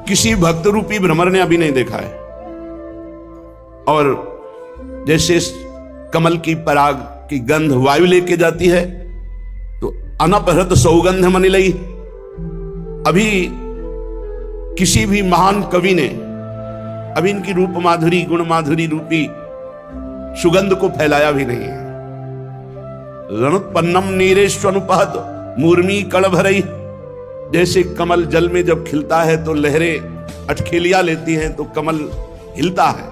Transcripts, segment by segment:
किसी भक्त रूपी भ्रमर ने अभी नहीं देखा है। और जैसे इस कमल की पराग की गंध वायु लेके जाती है तो अनपहृत सौगंध मनि लई। अभी किसी भी महान कवि ने अभी इनकी रूप माधुरी गुण माधुरी रूपी सुगंध को फैलाया भी नहीं है। रणोत्पन्नम नीरेश्वनुपहत मूर्मी कण भरई। जैसे कमल जल में जब खिलता है तो लहरें अटखेलियां लेती हैं तो कमल हिलता है,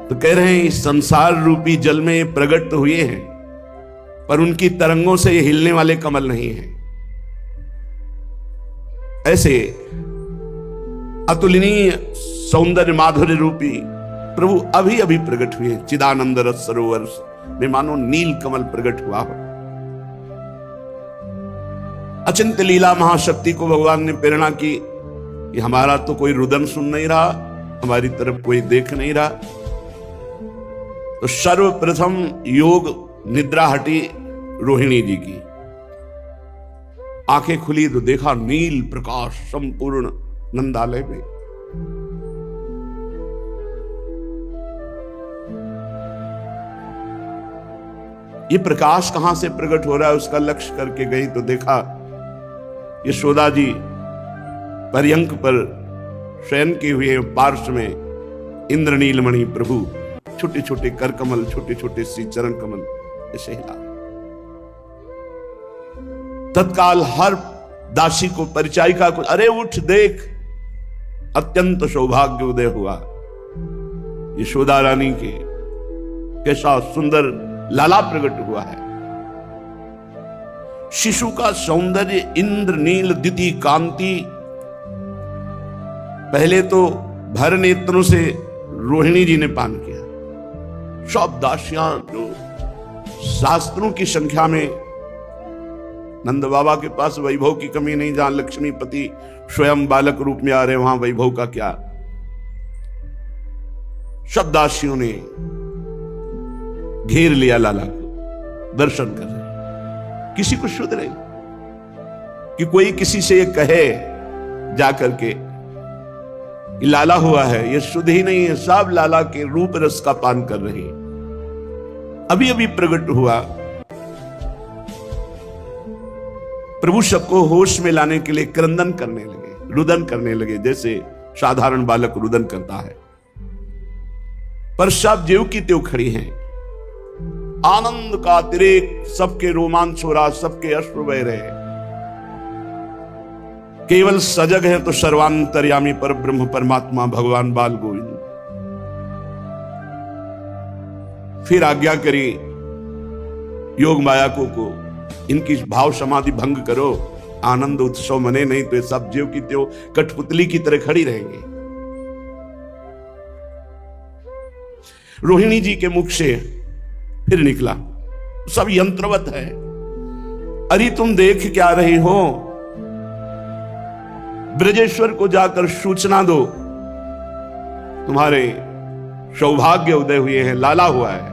तो कह रहे हैं इस संसार रूपी जल में ये प्रकट हुए हैं, पर उनकी तरंगों से ये हिलने वाले कमल नहीं हैं। ऐसे अतुलनीय सौंदर्य माधुर्य रूपी प्रभु अभी अभी प्रकट हुए। चिदानंद रस सरोवर में मानो नील कमल प्रकट हुआ हो। अचिंत लीला महाशक्ति को भगवान ने प्रेरणा की कि हमारा तो कोई रुदन सुन नहीं रहा, हमारी तरफ कोई देख नहीं रहा, तो सर्वप्रथम योग निद्रा हटी रोहिणी जी की। आंखें खुली तो देखा नील प्रकाश संपूर्ण नंदालय में। ये प्रकाश कहां से प्रकट हो रहा है उसका लक्ष्य करके गई तो देखा यशोदा जी पर्यंक पर शयन किए हुए पार्श्व में इंद्रनीलमणि प्रभु छोटे छोटे कर कमल छोटे छोटे सी चरण कमल ऐसे हिला। तत्काल हर दासी को परिचारिका को अरे उठ देख, अत्यंत सौभाग्य उदय हुआ। यशोदा रानी के कैसा सुंदर लाला प्रकट हुआ है। शिशु का सौंदर्य इंद्र नील द्युति कांति। पहले तो भर नेत्रों से रोहिणी जी ने पान किया। सब दासियां जो शास्त्रों की संख्या में नंद बाबा के पास वैभव की कमी नहीं, जहां लक्ष्मीपति स्वयं बालक रूप में आ रहे वहां वैभव का क्या। सब दासियों ने घेर लिया लाला को, दर्शन कर रहे। किसी को शुद्ध नहीं कि कोई किसी से ये कहे जाकर के लाला हुआ है, ये शुद्ध ही नहीं है। सब लाला के रूप रस का पान कर रही। अभी अभी प्रकट हुआ। प्रभु सबको होश में लाने के लिए क्रंदन करने लगे, रुदन करने लगे, जैसे साधारण बालक रुदन करता है। पर सब ज्यों की त्यों खड़ी हैं। आनंद का अतिरेक, सबके रोमांच हो रहा, सबके अश्रु बह रहे। केवल सजग है तो सर्वांतर्यामी पर ब्रह्म परमात्मा भगवान बाल गोविंद। फिर आज्ञा करी योग माया को इनकी भाव समाधि भंग करो, आनंद उत्सव मने, नहीं तो सब ज्यों की त्यों कठपुतली की तरह खड़ी रहेंगे। रोहिणी जी के मुख से फिर निकला, सब यंत्रवत है। अरे तुम देख क्या रही हो, ब्रजेश्वर को जाकर सूचना दो, तुम्हारे सौभाग्य उदय हुए हैं, लाला हुआ है।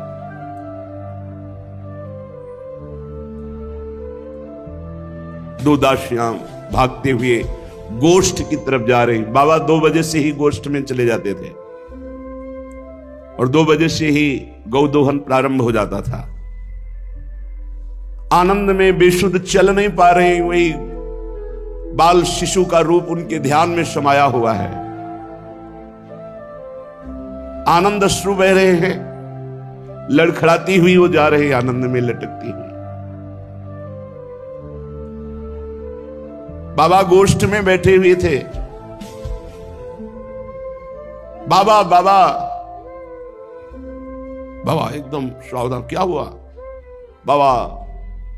दो दासियां भागते हुए गोष्ठ की तरफ जा रही। बाबा 2 बजे से ही गोष्ठ में चले जाते थे और 2 बजे से ही गौदोहन प्रारंभ हो जाता था। आनंद में बेसुध चल नहीं पा रहे, वही बाल शिशु का रूप उनके ध्यान में समाया हुआ है। आनंद अश्रु बह रहे हैं, लड़खड़ाती हुई वो जा रहे, आनंद में लटकती हुई। बाबा गोष्ठ में बैठे हुए थे। बाबा बाबा बाबा एकदम सावधान, क्या हुआ? बाबा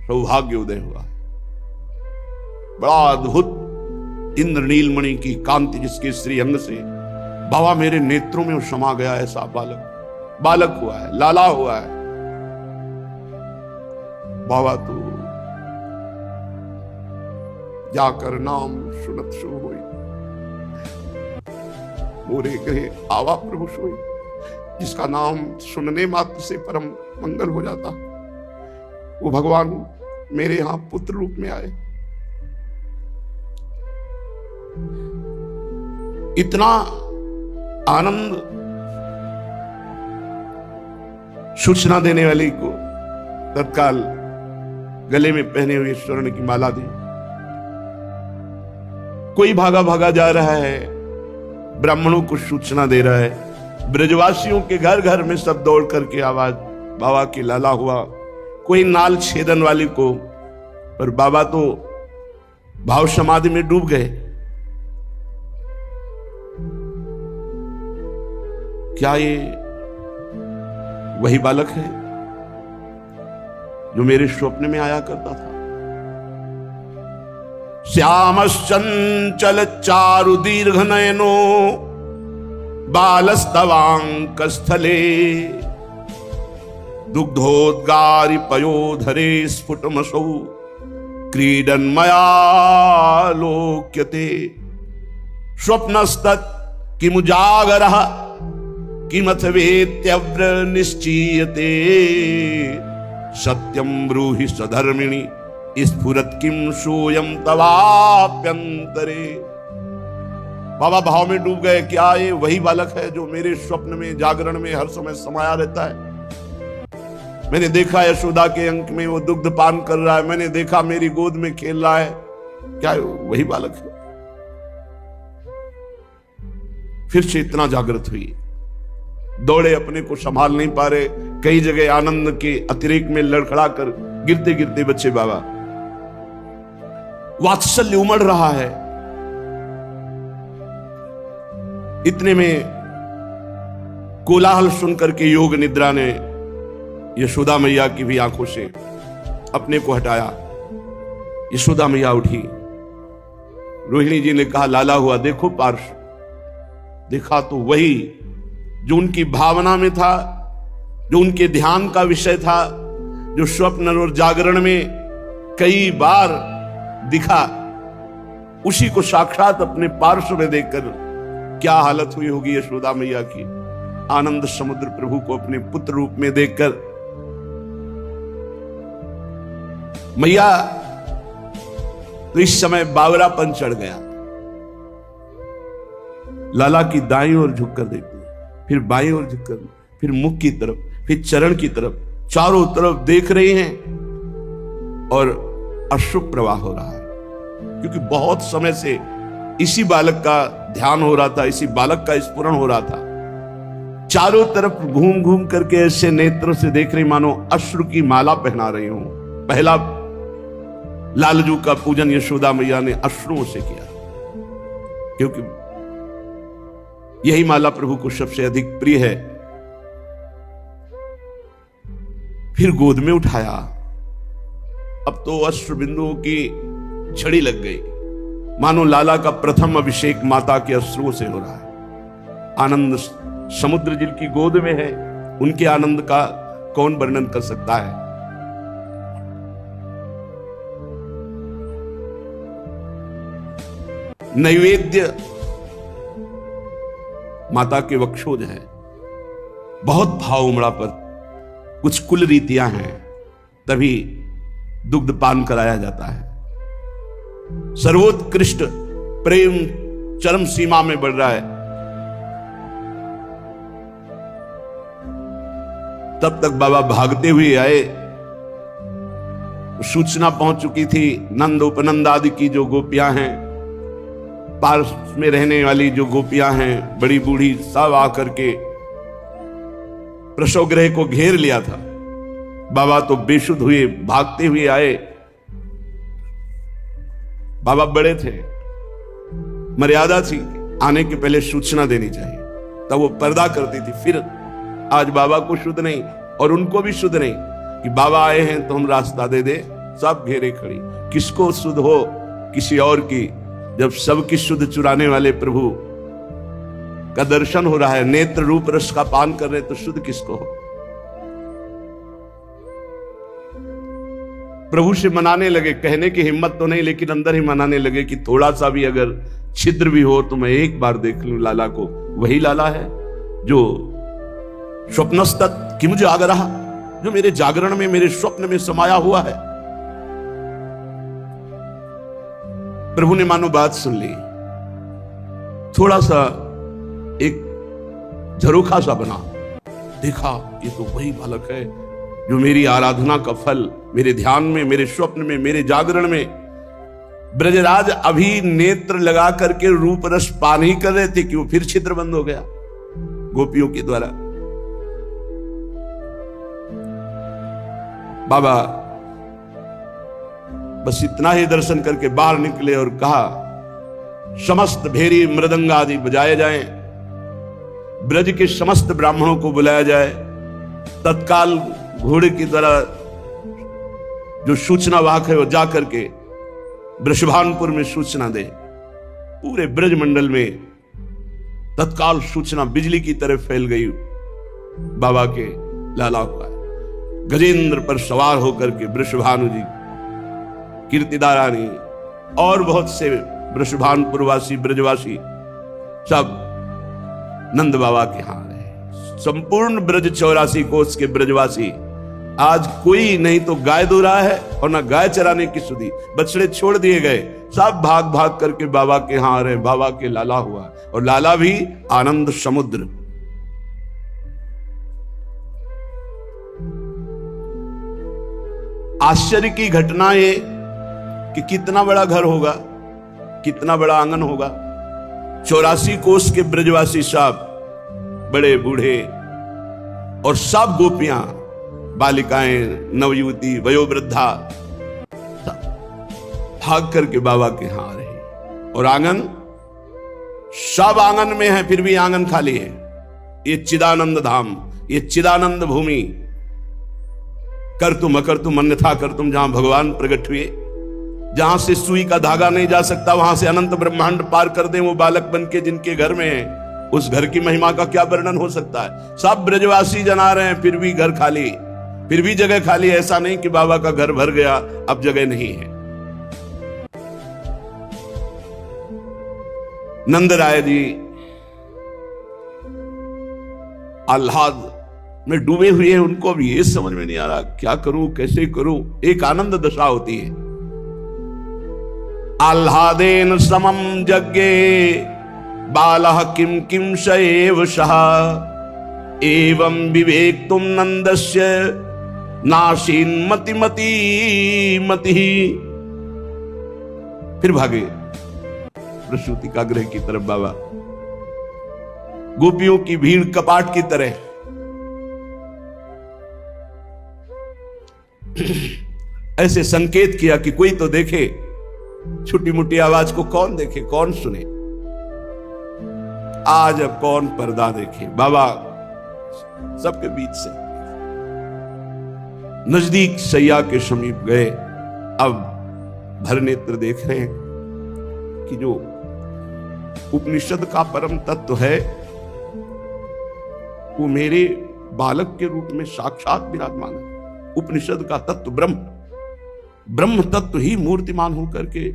सौभाग्य उदय हुआ। बड़ा अद्भुत इंद्र नीलमणि की कांति जिसके श्री अंग से बाबा मेरे नेत्रों में समा गया। ऐसा बालक हुआ है, लाला हुआ है। बाबा तो जाकर नाम सुनत सो होई, मोरे गृह आवा प्रभु सोई। जिसका नाम सुनने मात्र से परम मंगल हो जाता, वो भगवान मेरे यहां पुत्र रूप में आए। इतना आनंद सूचना देने वाली को तत्काल गले में पहने हुए स्वर्ण की माला दी। कोई भागा भागा जा रहा है, ब्राह्मणों को सूचना दे रहा है। ब्रजवासियों के घर घर में सब दौड़ करके आवाज बाबा की लाला हुआ। कोई नाल छेदन वाली को, पर बाबा तो भाव समाधि में डूब गए। क्या ये वही बालक है जो मेरे स्वप्न में आया करता था? श्यामश्चंचल चारु दीर्घ नयनो बालस्तवांक स्थले दुग्धोद्गारि पयोधरे स्फुटमसौ क्रीडन्मया लोक्यते। स्वप्नस्तत् किमुजागरः किमथ वेत्यव्र निश्चीयते। सत्यं ब्रूहि सधर्मिणि स्फुरत् किम सोयम तवाप्यंतरे। बाबा भाव में डूब गए। क्या ये वही बालक है जो मेरे स्वप्न में जागरण में हर समय समाया रहता है? मैंने देखा यशोदा के अंक में वो दुग्ध पान कर रहा है, मैंने देखा मेरी गोद में खेल रहा है। क्या वही बालक है? फिर से इतना जागृत हुई, दौड़े, अपने को संभाल नहीं पा रहे। कई जगह आनंद के अतिरेक में लड़खड़ा कर गिरते गिरते बच्चे बाबा। वात्सल्य उमड़ रहा है। इतने में कोलाहल सुनकर के योग निद्रा ने यशोदा मैया की भी आंखों से अपने को हटाया। यशोदा मैया उठी। रोहिणी जी ने कहा, लाला हुआ, देखो पार्श्व। देखा तो वही जो उनकी भावना में था, जो उनके ध्यान का विषय था, जो स्वप्न और जागरण में कई बार दिखा, उसी को साक्षात अपने पार्श्व में देखकर क्या हालत हुई होगी यशोदा मैया की। आनंद समुद्र प्रभु को अपने पुत्र रूप में देखकर मैया तो इस समय बावरापन चढ़ गया। लाला की दाईं ओर झुककर देखती, फिर बाईं ओर झुककर, फिर मुख की तरफ, फिर चरण की तरफ, चारों तरफ देख रही हैं और अश्रु प्रवाह हो रहा है। क्योंकि बहुत समय से इसी बालक का ध्यान हो रहा था, इसी बालक का स्फुरण हो रहा था। चारों तरफ घूम घूम करके ऐसे नेत्रों से देख रही मानो अश्रु की माला पहना रही हूं। पहला लालजू का पूजन यशोदा मैया ने अश्रुओं से किया, क्योंकि यही माला प्रभु को सबसे अधिक प्रिय है। फिर गोद में उठाया। अब तो अश्रु बिंदुओं की झड़ी लग गई, मानो लाला का प्रथम अभिषेक माता के अश्रुओं से हो रहा है। आनंद समुद्र जिनकी गोद में है, उनके आनंद का कौन वर्णन कर सकता है? नैवेद्य माता के वक्षोज है। बहुत भाव उमड़ा, पर कुछ कुल रीतियां हैं, तभी दुग्ध पान कराया जाता है। सर्वोत्कृष्ट प्रेम चरम सीमा में बढ़ रहा है। तब तक बाबा भागते हुए आए। सूचना पहुंच चुकी थी। नंद उपनंद आदि की जो गोपियां हैं, पास में रहने वाली जो गोपियां हैं, बड़ी बूढ़ी, सब आकर के प्रसव गृह को घेर लिया था। बाबा तो बेसुध हुए, भागते हुए आए। बाबा बड़े थे, मर्यादा थी, आने के पहले सूचना देनी चाहिए, तब वो पर्दा करती थी। फिर आज बाबा को शुद्ध नहीं और उनको भी शुद्ध नहीं कि बाबा आए हैं तो हम रास्ता दे दे। सब घेरे खड़ी। किसको शुद्ध हो किसी और की, जब सबकी शुद्ध चुराने वाले प्रभु का दर्शन हो रहा है, नेत्र रूप रस का पान कर रहे, तो शुद्ध किसको हो? प्रभु से मनाने लगे। कहने की हिम्मत तो नहीं, लेकिन अंदर ही मनाने लगे कि थोड़ा सा भी अगर छिद्र भी हो तो मैं एक बार देख लूं लाला को। वही लाला है जो स्वप्नस्तत् किम जागरः, जो मेरे जागरण में, मेरे स्वप्न में समाया हुआ है। प्रभु ने मानो बात सुन ली। थोड़ा सा एक झरोखा सा बना, देखा ये तो वही बालक है जो मेरी आराधना का फल मेरे ध्यान में, मेरे स्वप्न में, मेरे जागरण में ब्रजराज अभी नेत्र लगा करके रूप रस पान ही कर रहे थे कि वो फिर छिद्र बंद हो गया गोपियों के द्वारा। बाबा बस इतना ही दर्शन करके बाहर निकले और कहा समस्त भेरी मृदंग आदि बजाए जाएं, ब्रज के समस्त ब्राह्मणों को बुलाया जाए, तत्काल घोड़े की द्वारा जो सूचना वाहक है वो जा करके वृषभानपुर में सूचना दे। पूरे ब्रज मंडल में तत्काल सूचना बिजली की तरह फैल गई, बाबा के लाला हुआ है। गजेंद्र पर सवार होकर के वृषभानु जी, कीर्तिदा रानी और बहुत से वृषभानपुर वासी ब्रजवासी सब नंद बाबा के यहां रहे। संपूर्ण ब्रज 84 कोस के ब्रजवासी, आज कोई नहीं तो गाय दो रहा है और ना गाय चराने की सुधी, बछड़े छोड़ दिए गए, सब भाग भाग करके बाबा के यहां आ रहे। बाबा के लाला हुआ और लाला भी आनंद समुद्र। आश्चर्य की घटना ये कि कितना बड़ा घर होगा, कितना बड़ा आंगन होगा। 84 कोस के ब्रजवासी सब, बड़े बूढ़े और सब गोपियां, बालिकाएं, नवयुवती, वयोवृद्धा भाग करके बाबा के यहां आ रहे। और आंगन, सब आंगन में है फिर भी आंगन खाली है। ये चिदानंद धाम, ये चिदानंद भूमि, कर तुम अकर तुम अन्यथा कर तुम, जहां भगवान प्रकट हुए, जहां से सुई का धागा नहीं जा सकता, वहां से अनंत ब्रह्मांड पार कर दे वो बालक बन के जिनके घर में है, उस घर की महिमा का क्या वर्णन हो सकता है। सब ब्रजवासी जना रहे हैं फिर भी घर खाली, फिर भी जगह खाली। ऐसा नहीं कि बाबा का घर भर गया अब जगह नहीं है। नंद राय जी आह्लाद में डूबे हुए हैं, उनको भी ये समझ में नहीं आ रहा क्या करूं, कैसे करूं। एक आनंद दशा होती है। आह्लादेन समम जग्गे बालः किम किम सएव सह एवं विवेक तुम नंदस्य नाशीन मति मति मति। फिर भागे प्रसूति का गृह की तरफ बाबा। गोपियों की भीड़ कपाट की तरह। ऐसे संकेत किया कि कोई तो देखे। छोटी मोटी आवाज को कौन देखे, कौन सुने। आज अब कौन पर्दा देखे। बाबा सबके बीच से नजदीक सैया के समीप गए। अब भर नेत्र देख रहे हैं कि जो उपनिषद का परम तत्व है वो मेरे बालक के रूप में साक्षात विराजमान है। उपनिषद का तत्व ब्रह्म, ब्रह्म तत्व ही मूर्तिमान होकर के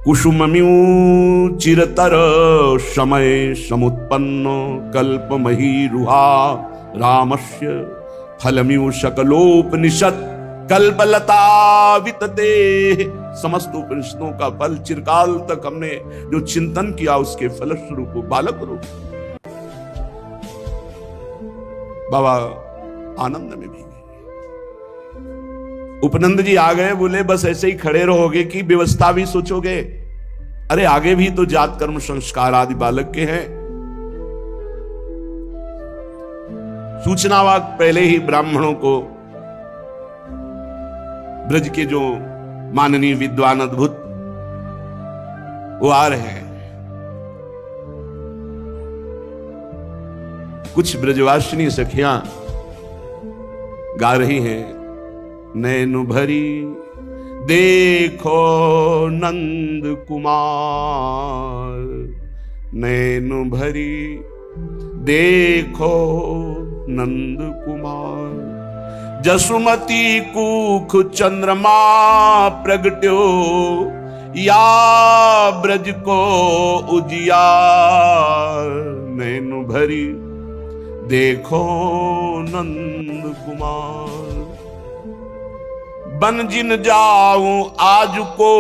कुसुमम्यू चिरतर समय समुत्पन्न कल्पमहीरुहा रामस्य फलम्यू सकलोपनिषद कल्पलता वितते। समस्त उपनिषदों का फल चिरकाल तक हमने जो चिंतन किया उसके फलस्वरूप बालक रूप। बाबा आनंद में भी उपनंद जी आ गए। बोले बस ऐसे ही खड़े रहोगे कि व्यवस्था भी सोचोगे? अरे आगे भी तो जात कर्म संस्कार आदि बालक के हैं। सूचना वाक पहले ही ब्राह्मणों को, ब्रज के जो माननीय विद्वान अद्भुत वो आ रहे हैं। कुछ ब्रजवासिनी सखियां गा रही हैं, नैन भरी देखो नंद कुमार, नैन भरी देखो नंद कुमार, जसुमती कुख चंद्रमा प्रगट्यो, या ब्रज को उजियार, नैन भरी देखो नंद कुमार। बन जिन जाऊं आज को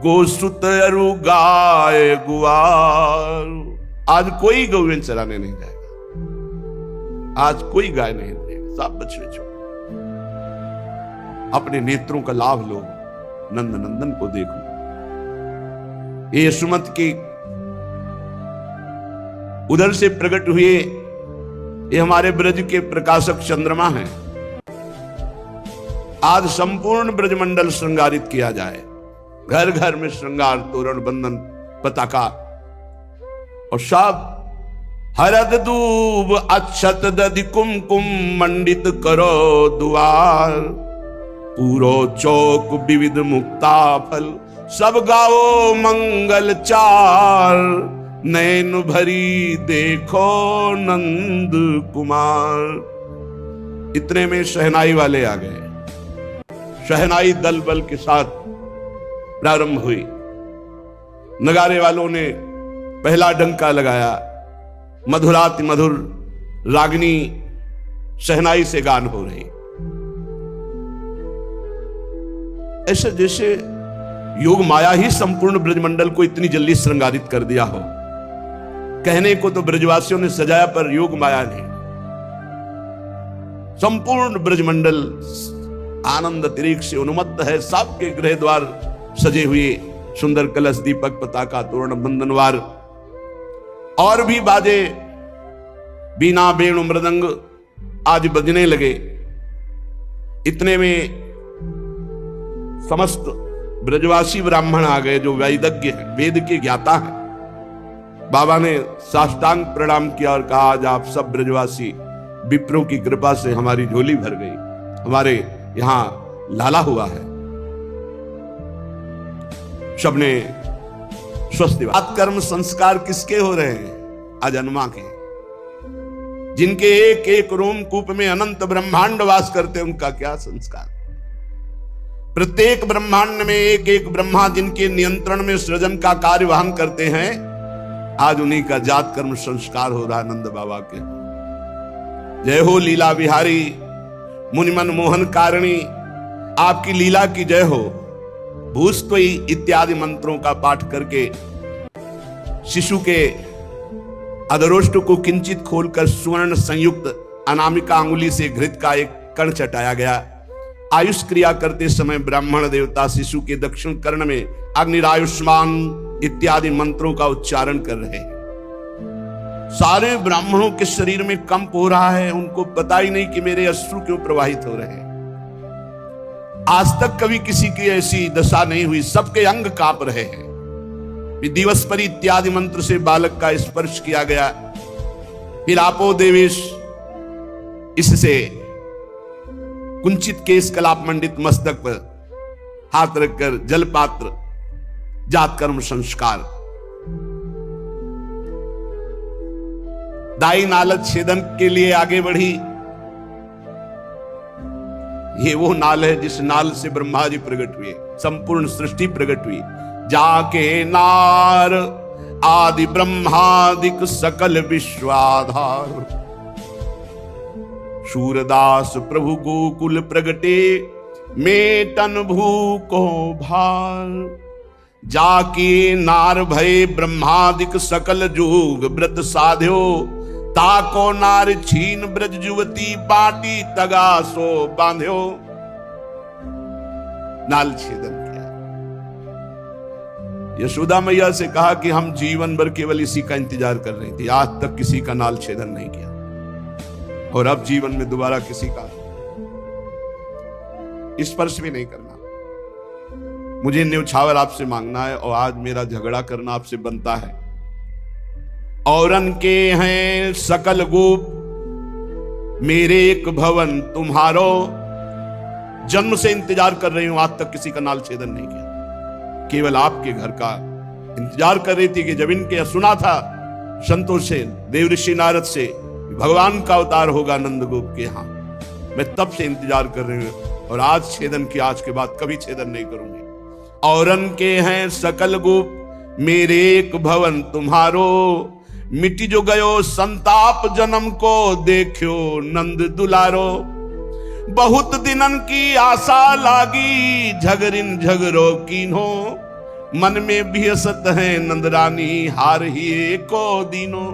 गोसुत अरु गाय गुआर। आज कोई गौवें चराने नहीं जाएगा, आज कोई गाय नहीं देगा, सब बछड़े छोड़। अपने नेत्रों का लाभ लो, नंद नंदन को देखो। ये यशोमत की उधर से प्रकट हुए, ये हमारे ब्रज के प्रकाशक चंद्रमा हैं। आज संपूर्ण ब्रजमंडल श्रृंगारित किया जाए, घर घर में श्रृंगार, तोरण, बंधन, पताका और सब हरद दूब अक्षत दधि कुमकुम मंडित करो द्वार। पूरो चौक विविध मुक्ता फल, सब गाओ मंगल चार। नैन भरी देखो नंद कुमार। इतने में शहनाई वाले आ गए। शहनाई दल बल के साथ प्रारंभ हुई। नगारे वालों ने पहला डंका लगाया। मधुराति मधुर रागिनी शहनाई से गान हो रही। ऐसे जैसे योग माया ही संपूर्ण ब्रजमंडल को इतनी जल्दी श्रृंगारित कर दिया हो। कहने को तो ब्रजवासियों ने सजाया, पर योग माया ने संपूर्ण ब्रजमंडल आनंद अतिरेक से उन्मत्त है। सबके गृह द्वार सजे हुए, सुंदर कलश, दीपक, पताका, तोरण, बंधनवार और भी बाजे, बीना, वेणु, मृदंग आज बजने लगे। इतने में समस्त ब्रजवासी ब्राह्मण आ गए जो वैदज्ञ हैं, वेद के ज्ञाता हैं। बाबा ने साष्टांग प्रणाम किया और कहा, आज आप सब ब्रजवासी विप्रों की कृपा से हमारी झोली भर गई, हमारे यहां लाला हुआ है। सबने स्वस्थ। कर्म संस्कार किसके हो रहे हैं? अजन्मा के, जिनके एक एक रोमकूप में अनंत ब्रह्मांड वास करते, उनका क्या संस्कार। प्रत्येक ब्रह्मांड में एक एक ब्रह्मा जिनके नियंत्रण में सृजन का कार्य वहन करते हैं, आज उन्हीं का जात कर्म संस्कार हो रहा है नंद बाबा के। जय हो लीला बिहारी मुनिमन मोहन कारिणी, आपकी लीला की जय हो। भूस्तोई इत्यादि मंत्रों का पाठ करके शिशु के अधरोष्ट को किंचित खोलकर स्वर्ण संयुक्त अनामिका अंगुली से घृत का एक कण चटाया गया। आयुष क्रिया करते समय ब्राह्मण देवता शिशु के दक्षिण कर्ण में अग्निरायुष्मान इत्यादि मंत्रों का उच्चारण कर रहे हैं। सारे ब्राह्मणों के शरीर में कंप हो रहा है, उनको पता ही नहीं कि मेरे अश्रु क्यों प्रवाहित हो रहे हैं। आज तक कभी किसी की ऐसी दशा नहीं हुई, सबके अंग कांप रहे हैं। दिवसपरी इत्यादि मंत्र से बालक का स्पर्श किया गया। फिर आपो देवेश, इससे कुंचित केस कलाप मंडित मस्तक पर हाथ रखकर जलपात्र, जात कर्म संस्कार। दाई नाल छेदन के लिए आगे बढ़ी। ये वो नाल है जिस नाल से ब्रह्मा जी प्रकट हुए, संपूर्ण सृष्टि प्रकट हुई। जाके नार आदि ब्रह्मादिक सकल विश्वाधार, सूरदास प्रभु गोकुल प्रगटे, मेटन भू को भार। जाके नार भय ब्रह्मादिक सकल जोग व्रत साध्यो, ताको नार छीन ब्रज जुवती, बाटी तगा सो बांध्यो। नाल छेदन किया। यशोदा मैया से कहा कि हम जीवन भर केवल इसी का इंतजार कर रही थी, आज तक किसी का नाल छेदन नहीं किया, और अब जीवन में दोबारा किसी का स्पर्श भी नहीं करना। मुझे न्यौछावर आपसे मांगना है, और आज मेरा झगड़ा करना आपसे बनता है। औरन के हैं सकल गोप, मेरे एक भवन तुम्हारो। जन्म से इंतजार कर रही हूं, आज तक किसी का नाल छेदन नहीं किया, केवल आपके घर का इंतजार कर रही थी। कि जब इनके सुना था संतों से, देवऋषि नारद से, भगवान का अवतार होगा नंदगोप के यहां, मैं तब से इंतजार कर रही हूं, और आज छेदन किया, आज के बाद कभी छेदन नहीं करूंगी। औरन के हैं सकल गोप, मेरे एक भवन तुम्हारो। मिटी जो गयो संताप जन्म को, देखो नंद दुलारो। बहुत दिनन की आशा लागी, झगरिन झगरो कीन्हो, मन में भी असत है नंदरानी, हार ही एको दीनो।